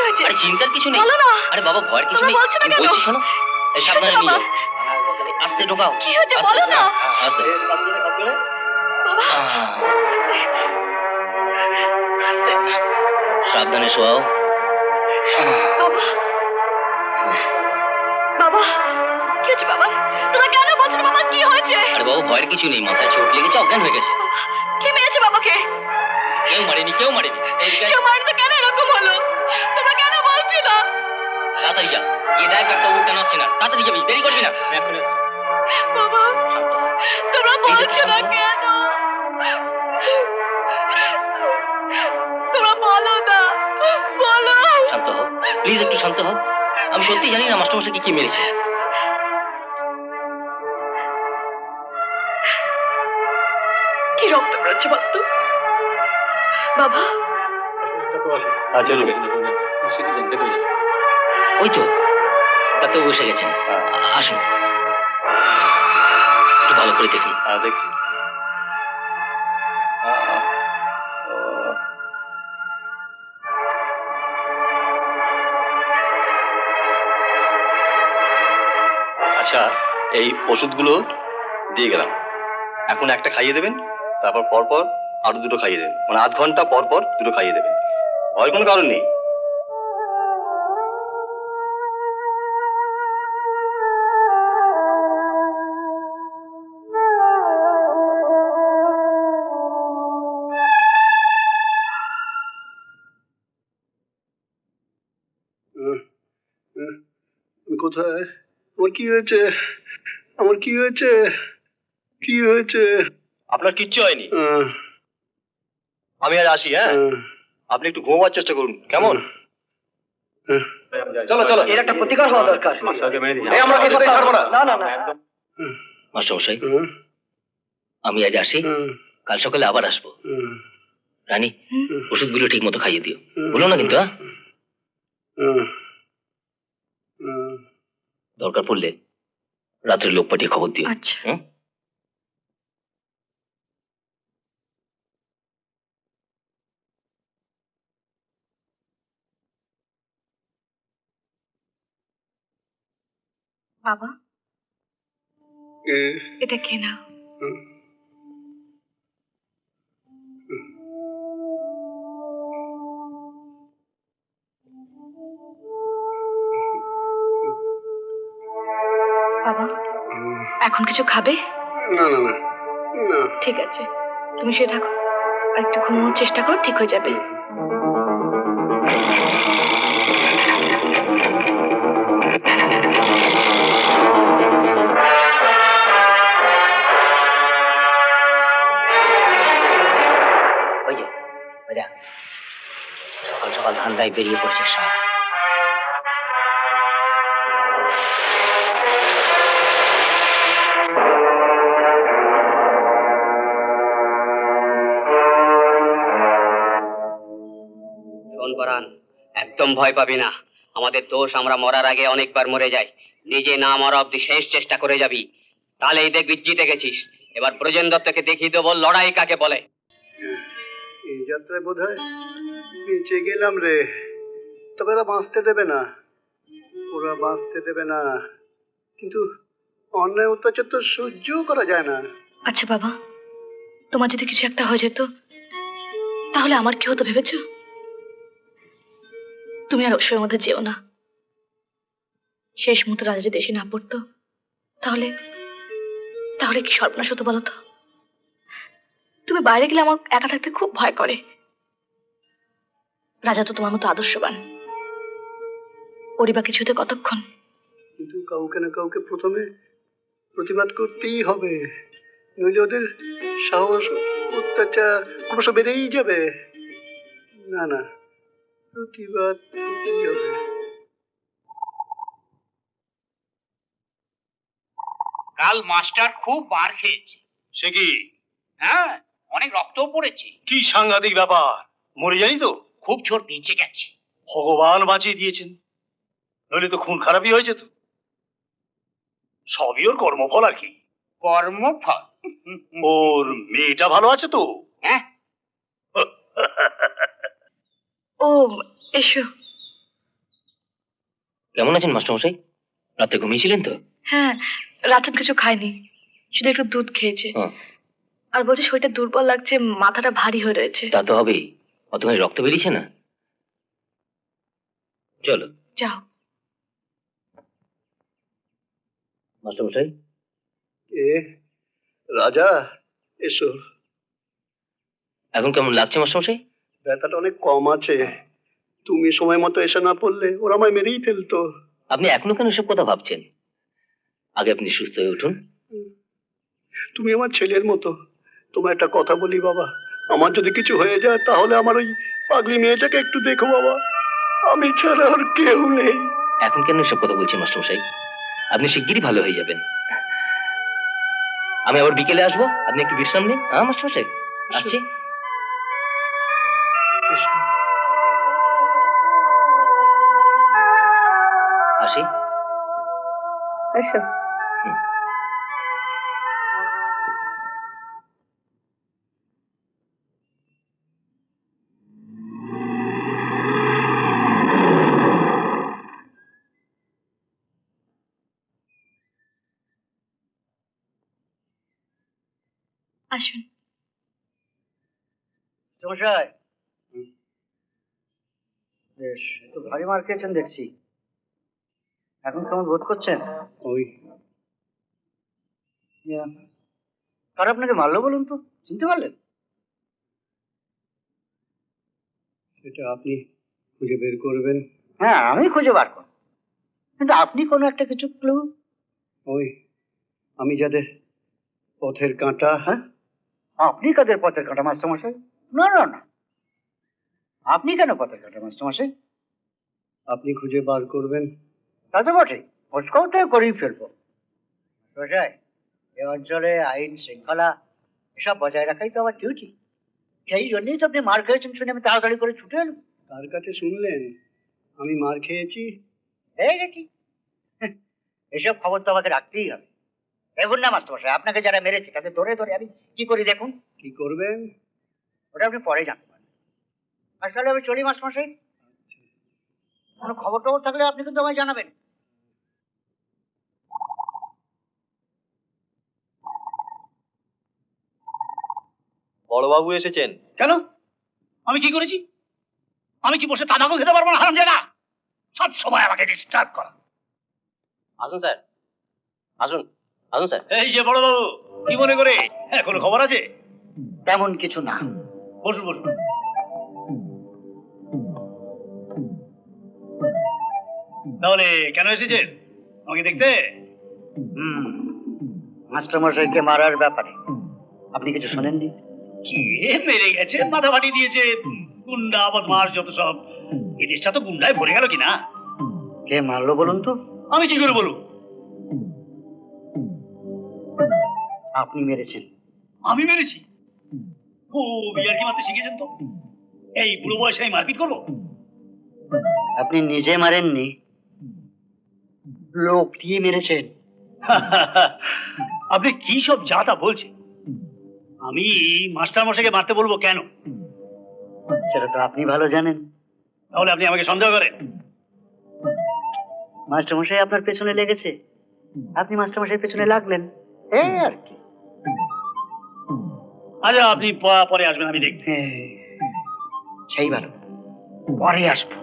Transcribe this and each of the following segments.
হয়েছে? আরে চিন্তার কিছু নেই। বলো না। আরে বাবা ভয়ের কিছু নেই। বলছো না কেন? বলছি শোনো, এই সাবধানে নিয়ে যাও। আস্তে ঢোকাও। কি হয়েছে বলো না। আস্তে। সাবধানে শোয়াও। বাবা, কি হয়েছে বাবা? তোমরা কেন বলছো বাবা কি হয়েছে? আরে বাবা ভয়ের কিছু নেই, মাথায় চোট লেগেছে, অজ্ঞান হয়ে গেছে। কে মেরেছে বাবাকে? কেউ মারেনি, কেউ মারেনি। কেউ মারতে কেন এরকম হলো? তোমরা কেন বলছো না? তাড়াতাড়ি যা, গিয়ে দেখ ডাক্তারবাবু কেন আসছে না। তাড়াতাড়ি যাবি, দেরি করবি না। বাবা, তোমরা বলছো না কেন? তোমরা বলো না, বলো। শান্ত হও, প্লিজ একটু শান্ত হও। আমি সত্যি জানি না মাস্টারমশাইকে কি মেরেছে। কি রক্ত বেরোচ্ছে বলতো বাবা? ওই তো ডাক্তারবাবু বসে গেছেন, আসুন একটু ভালো করে দেখুন। দেখছি। আচ্ছা, এই ওষুধগুলো দিয়ে গেলাম, এখন একটা খাইয়ে দেবেন, তারপর পরপর আরো দুটো খাইয়ে দেবেন, মানে আধ ঘন্টা পর পর দুটো খাইয়ে দেবেন। ভয়ের কোনো কারণ নেই। কোথায়? আমার কি হয়েছে? আমার কি হয়েছে? কি হয়েছে? আপনার কিচ্ছু হয়নি। আমি আর আসি। হ্যাঁ, আপনি একটু ঘুমাবার চেষ্টা করুন, কেমন? চলো চলো, এর একটা প্রতিকার হওয়া দরকার। আমরা কিছুতেই ছাড়বো না। না না না। মাস্টারমশাই, আমি আজ আসি, কাল সকালে আবার আসবো। রানী, ওষুধগুলো ঠিক মতো খাইয়ে দিও, বলো না কিন্তু। দরকার পড়লে রাত্রে লোক পাঠিয়ে খবর দিও। আচ্ছা। বাবা, এটা খেয়ে নাও। বাবা, এখন কিছু খাবে? না না না না। ঠিক আছে, তুমি শুয়ে থাকো, আর একটু ঘুমানোর চেষ্টা করো, ঠিক হয়ে যাবে। ওই যে ওই দেখ, সকাল সকাল ধান্দায় বেরিয়ে পড়ছে সাপ। একদম ভয় পাবি না। আমাদের দোষ, আমরা মরার আগে অনেকবার মরে যাই। নিজে না মরা অব্দি শেষ চেষ্টা করে যাবি, তাহলেই দেখবি জিতে গেছিস। এবার ব্রজেন দত্তকে দেখিয়ে দেবো লড়াই কাকে বলে। এই যাত্রায় বোধ হয় বেঁচে গেলাম রে, তবে ওরা বাঁচতে দেবে না, ওরা বাঁচতে দেবে না। কিন্তু অন্যায় অত্যাচার তো সহ্যও করা যায় না। আচ্ছা বাবা, তোমার যদি কিছু একটা হয়ে যেত, তাহলে আমার কি হতো ভেবেছো? তুমি আর অসুরের মধ্যে যেও না। শেষ মুহূর্তে রাজা যদি এসে না পড়তো, তাহলে তাহলে কি সর্বনাশ হতো বলো তো? তুমি বাইরে গেলে আমার একা থাকতে খুব ভয় করে। রাজা তো তোমার মতো আদর্শবান, ওরই বা কিছু হতে কতক্ষণ। কিন্তু কাউকে না কাউকে প্রথমে প্রতিবাদ করতেই হবে, নইলে ওদের সাহস অত্যাচার ক্রমশ বেড়েই যাবে। না না, প্রতিবাদ করতেই হবে। কাল মাস্টার খুব মার খেয়েছে। সে কি? হ্যাঁ, অনেক রক্তও পড়েছে। কি সাংঘাতিক ব্যাপার! মরে যাই তো? খুব জোর নিচে গেছে। ভগবান বাঁচিয়ে দিয়েছেন, নইলে তো খুন খারাপই হয়ে যেত। সবই ওর কর্মফল আর কি। কর্মফল? ওর মেয়েটা ভালো আছে তো? হ্যাঁ। ও এসো। কেমন আছেন মাস্টারমশাই? রাতে ঘুমিয়েছিলেন তো? হ্যাঁ, রাতে কিছু খাইনি, শুধু একটু দুধ খেয়েছে। হ্যাঁ। আর বলছে শরীরটা দুর্বল লাগছে, মাথাটা ভারী হয়ে রয়েছে। তা তো হবেই, অতখানি রক্ত বেরিয়েছে না। চলো। যাও। মাস্টারমশাই, এ রাজা, এসো। এখন কেমন লাগছে মাস্টারমশাই? ব্যথাটা অনেক কম আছে। তুমি সময় মতো এসে না পড়লে ওরা আমায় মেরেই ফেলতো। আপনি এখনো কেন এসব কথা ভাবছেন? আগে আপনি সুস্থ হয়ে উঠুন। তুমি আমার ছেলের মতো। তোমার একটা কথা বলি বাবা, আমার যদি কিছু হয়ে যায় তাহলে আমার ওই পাগলি মেয়েটাকে একটু দেখো বাবা, আমি ছাড়া আর কেউ নেই। এখন কেন এসব কথা বলছেন মাস্টারমশাই? আপনি শিগগিরই ভালো হয়ে যাবেন। আমি আবার বিকেলে আসবো, আপনি একটু বিশ্রাম নিন। হ্যাঁ মাস্টারমশাই, আসছি। আসি। এসো। আসুন। মশাই, বেশ একটু ভারী মার খেয়েছেন দেখছি। এখন কেমন বোধ করছেন? ওই কার আপনাকে মারলো বলুন তো, চিনতে পারলেন? সেটা আপনি খুঁজে বের করবেন। হ্যাঁ, আমি খুঁজে বার করব, কিন্তু আপনি কোনো একটা কিছু ক্লু। ওই আমি যাদের পথের কাঁটা। হ্যাঁ, আপনি কাদের পথের কাঁটা মাস্টারমশাই? না না না, আপনি কেন পথের কাঁটা মাস্টারমশাই? আপনি খুঁজে বার করবেন। তা তো বটে, খোঁজখবরটা করেই ফেলবো। মশাই, এ অঞ্চলে আইন শৃঙ্খলা এসব বজায় রাখাই তো আমার ডিউটি। সেই জন্যই তো আপনি মার খেয়েছেন শুনে আমি তাড়াতাড়ি করে ছুটে এলাম। কার কাছে শুনলেন আমি মার খেয়েছি? এই নাকি, এসব খবর তো আমাকে রাখতেই হবে। দেখুন না মাস্টারমশাই, আপনাকে যারা মেরেছে তাদের ধরে ধরে আমি কি করি দেখুন। কি করবেন? ওটা আপনি পরে জানতে পারেন। আসলে আমি চলি মাস্টারমশাই, কোনো খবর টবর থাকলে আপনি কিন্তু আমায় জানাবেন। বড়বাবু এসেছেন। কেন? আমি কি করেছি? আমি কি বসে তামাকও খেতে পারবো না হারাম জায়গা? সব সময় আমাকে ডিস্টার্ব করা। আসুন স্যার, আসুন আসুন স্যার। এই যে বড়বাবু, কি মনে করে? হ্যাঁ, কোনো খবর আছে? তেমন কিছু না। বসুন বসুন। তাহলে কেন এসেছেন? আমাকে দেখতে? মাস্টারমশাইকে মারার ব্যাপারে আপনি কিছু শোনেননি? কে মেরে গেছে, মাথা ফাটি দিয়েছে, গুন্ডা বদমাস যত সব। এই দেশটা তো গুন্ডায় ভরে গেল কিনা। কে মারলো বলুন তো? আমি কি করে বলবো? আপনি মেরেছেন। আমি মেরেছি? ও বিয়ার কি মারতে শিখেছেন তো? এই বুড়ো বয়সে আমি মারপিট করবো? আপনি নিজে মারেননি, লোক দিয়ে মেরেছেন। আপনি কি সব যা তা বলছেন? আমি মাস্টার মশাইকে মারতে বলবো কেন? সেটা তো আপনি ভালো জানেন। তাহলে আপনি আমাকে সন্দেহ করেন? মাস্টারমশাই আপনার পেছনে লেগেছে, আপনি মাস্টারমশাই পেছনে লাগলেন, এই আর কি। আচ্ছা, আপনি পরে আসবেন, আমি দেখব। সেই ভালো, পরে আসবো।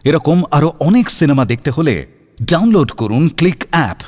এরকম আরো অনেক সিনেমা দেখতে হলে ডাউনলোড করুন ক্লিক অ্যাপ।